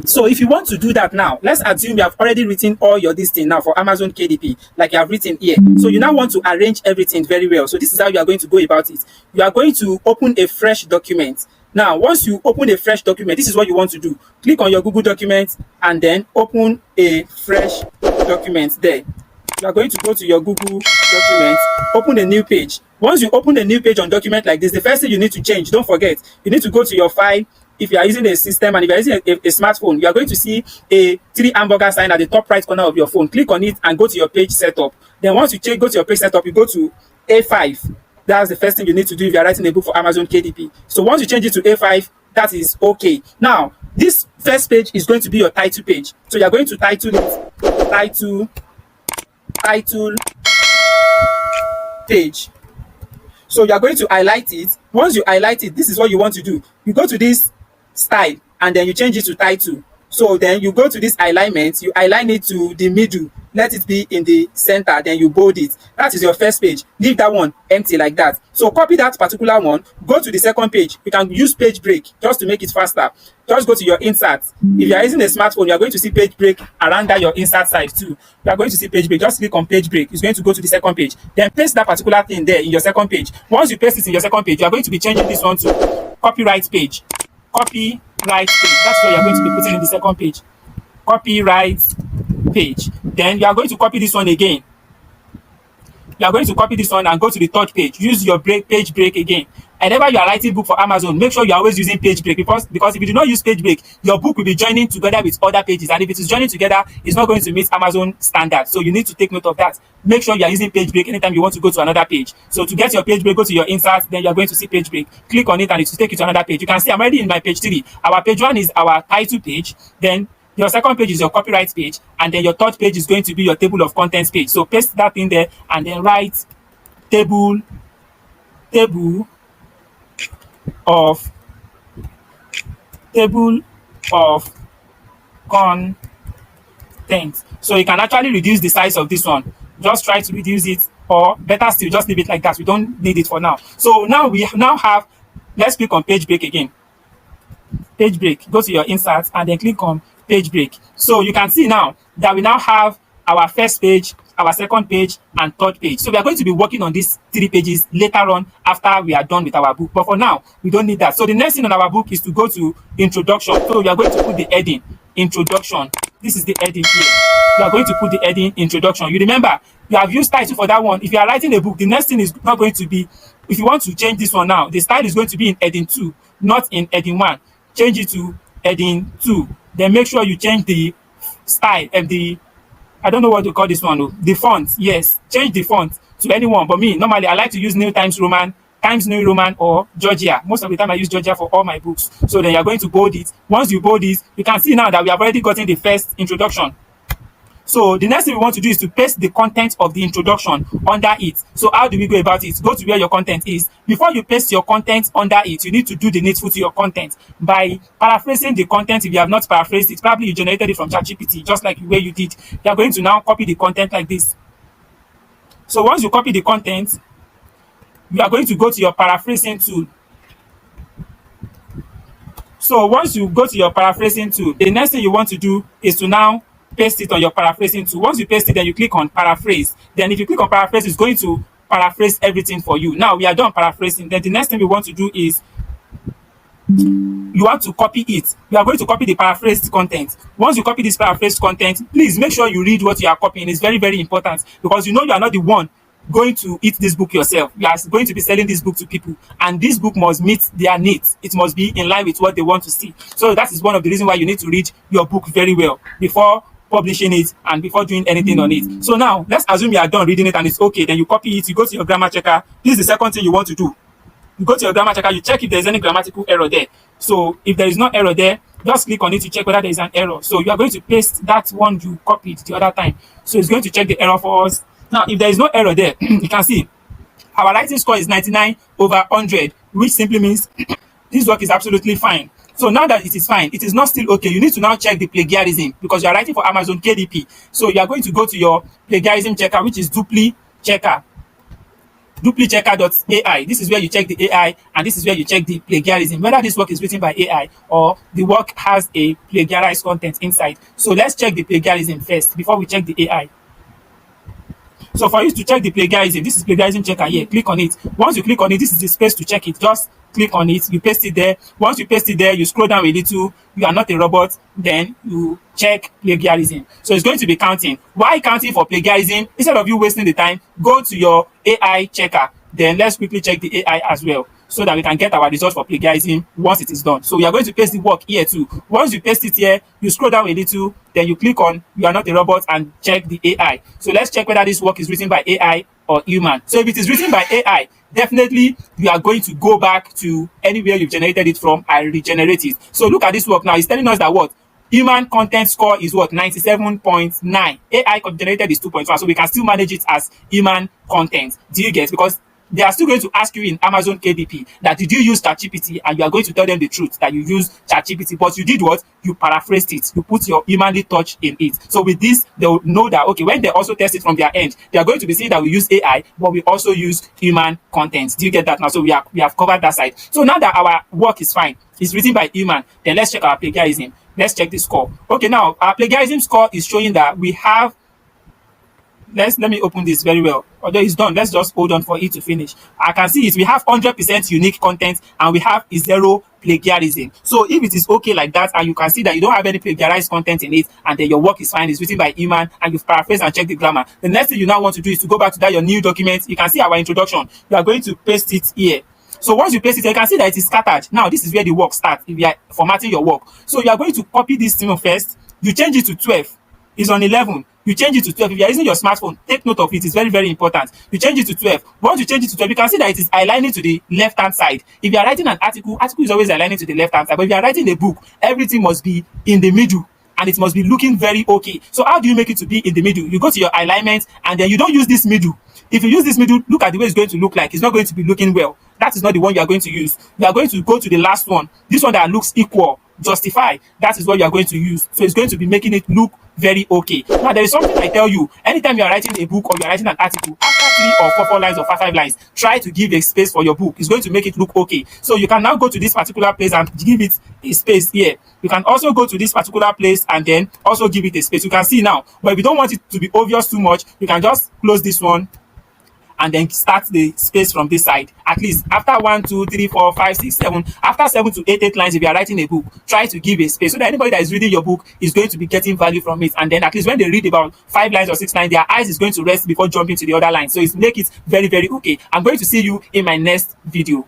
So if you want to do that now, let's assume you have already written all your this thing now for Amazon KDP, like you have written here. So you now want to arrange everything very well. So this is how you are going to go about it. You are going to open a fresh document. Now, once you open a fresh document, this is what you want to do. Click on your Google document and then open a fresh document there. You are going to go to your Google document, open a new page. Once you open a new page on document like this, the first thing you need to change, don't forget, you need to go to your file. If you are using a system and if you are using a smartphone, you are going to see a 3 hamburger sign at the top right corner of your phone. Click on it and go to your page setup. Then once you go to your page setup, you go to A5. That's the first thing you need to do if you are writing a book for Amazon KDP. So once you change it to A5, that is okay. Now, this first page is going to be your title page. So you are going to title it title page. So you are going to highlight it. Once you highlight it, this is what you want to do. You go to this style and then you change it to title. So then you go to this alignment, you align it to the middle, let it be in the center, then you bold it. That is your first page. Leave that one empty like that. So copy that particular one, go to the second page. You can use page break just to make it faster. Just go to your insert. If you are using a smartphone, you are going to see page break around that your insert side too. You are going to see page break. Just click on page break. It's going to go to the second page. Then paste that particular thing there in your second page. Once you paste it in your second page, you are going to be changing this one to copyright page. Copyright page. That's what you are going to be putting in the second page. Copyright page. Then you are going to copy this one again. You are going to copy this one and go to the third page. Use your page break again. Whenever you are writing book for Amazon, make sure you are always using page break because if you do not use page break, your book will be joining together with other pages, and if it is joining together, it's not going to meet Amazon standards. So you need to take note of that. Make sure you are using page break anytime you want to go to another page. So to get your page break, go to your insert, then you are going to see page break. Click on it and it will take you to another page. You can see I'm already in my page 3. Our page 1 is our title page. Then your second page is your copyright page, and then your third page is going to be your table of contents page. So paste that in there and then write table of content. So you can actually reduce the size of this one. Just try to reduce it, or better still, just leave it like that. We don't need it for now. So now we now have, let's click on page break again. Page break, go to your insert and then click on page break. So you can see now that we now have our first page, our second page, and third page. So we are going to be working on these 3 pages later on after we are done with our book. But for now, we don't need that. So the next thing on our book is to go to introduction. So we are going to put the heading introduction. This is the heading here. You are going to put the heading introduction. You remember, you have used title for that one. If you are writing a book, the next thing is not going to be, if you want to change this one now, the style is going to be in heading 2, not in heading 1. Change it to heading 2. Then make sure you change the style and I don't know what to call this one though. The font, yes. Change the font to anyone. But me, normally I like to use New Times Roman, Times New Roman, or Georgia. Most of the time I use Georgia for all my books. So then you're going to bold it. Once you bold it, you can see now that we have already gotten the first introduction. So the next thing we want to do is to paste the content of the introduction under it. So how do we go about it? Go to where your content is. Before you paste your content under it, you need to do the needful to your content by paraphrasing the content. If you have not paraphrased it, probably you generated it from ChatGPT, just like the way you did. You are going to now copy the content like this. So once you copy the content, you are going to go to your paraphrasing tool. So once you go to your paraphrasing tool, the next thing you want to do is to now paste it on your paraphrasing tool. Once you paste it, then you click on paraphrase. Then if you click on paraphrase, it's going to paraphrase everything for you. Now we are done paraphrasing. Then the next thing we want to do is you want to copy it. You are going to copy the paraphrased content. Once you copy this paraphrased content, please make sure you read what you are copying. It's very, very important because you are not the one going to eat this book yourself. You are going to be selling this book to people, and this book must meet their needs. It must be in line with what they want to see. So that is one of the reasons why you need to read your book very well before publishing it and before doing anything on it. So now let's assume you are done reading it and it's okay. Then you copy it, you go to your grammar checker. This is the second thing you want to do. You go to your grammar checker, you check if there's any grammatical error there. So if there is no error there, just click on it to check whether there is an error. So you are going to paste that one you copied the other time. So it's going to check the error for us. Now if there is no error there, you can see our writing score is 99/100, which simply means this work is absolutely fine. So now that it is fine, it is not still okay. You need to now check the plagiarism because you are writing for Amazon KDP. So you are going to go to your plagiarism checker, which is Dupli Checker. duplichecker.ai. This is where you check the AI, and this is where you check the plagiarism, whether this work is written by AI or the work has a plagiarized content inside. So let's check the plagiarism first before we check the AI. So for you to check the plagiarism, this is plagiarism checker here. Click on it. Once you click on it, this is the space to check it. Just click on it, you paste it there. Once you paste it there, you scroll down a little, you are not a robot, then you check plagiarism. So it's going to be counting. Why counting for plagiarism? Instead of you wasting the time, go to your AI checker. Then let's quickly check the AI as well, so that we can get our results for plagiarism once it is done. So we are going to paste the work here too. Once you paste it here, you scroll down a little, then you click on "You are not a robot" and check the AI. So let's check whether this work is written by AI or human. So if it is written by AI, definitely you are going to go back to anywhere you've generated it from and regenerate it. So look at this work now. It's telling us that what? Human content score is what? 97.9. AI generated is 2.1. So we can still manage it as human content. Do you get? Because they are still going to ask you in Amazon KDP that did you use ChatGPT, and you are going to tell them the truth that you used ChatGPT, but you did what? You paraphrased it. You put your humanly touch in it. So with this, they will know that, okay, when they also test it from their end, they are going to be saying that we use AI, but we also use human content. Do you get that now? So we have covered that side. So now that our work is fine, it's written by human, then let's check our plagiarism. Let's check the score. Okay, now our plagiarism score is showing that we have, let me open this very well. Although it's done, let's just hold on for it to finish. I can see it. We have 100% unique content and we have 0 plagiarism. So if it is okay like that, and you can see that you don't have any plagiarized content in it, and then your work is fine, it's written by human, and you've paraphrased and checked the grammar, the next thing you now want to do is to go back to that your new document. You can see our introduction. You are going to paste it here. So once you paste it, you can see that it is scattered. Now this is where the work starts if you are formatting your work. So you are going to copy this thing first. You change it to 12. It's on 11. You change it to 12. If you are using your smartphone, take note of it. It's very, very important. You change it to 12. Once you change it to 12, you can see that it is aligning to the left-hand side. If you are writing an article is always aligning to the left-hand side. But if you are writing a book, everything must be in the middle, and it must be looking very okay. So how do you make it to be in the middle? You go to your alignment, and then you don't use this middle. If you use this middle, look at the way it's going to look like. It's not going to be looking well. That is not the one you are going to use. You are going to go to the last one. This one that looks equal, justify. That is what you are going to use. So it's going to be making it look very okay. Now there is something I tell you. Anytime you are writing a book or you are writing an article, after 3 or 4 lines or 5 lines, try to give a space for your book. It's going to make it look okay. So you can now go to this particular place and give it a space here. You can also go to this particular place and then also give it a space. You can see now, but if you don't want it to be obvious too much, you can just close this one and then start the space from this side. At least after 1, 2, 3, 4, 5, 6, 7, after 7 to 8 lines, if you are writing a book, try to give a space so that anybody that is reading your book is going to be getting value from it. And then at least when they read about 5 lines or 6 lines, their eyes is going to rest before jumping to the other line. So it's make it very, very okay. I'm going to see you in my next video.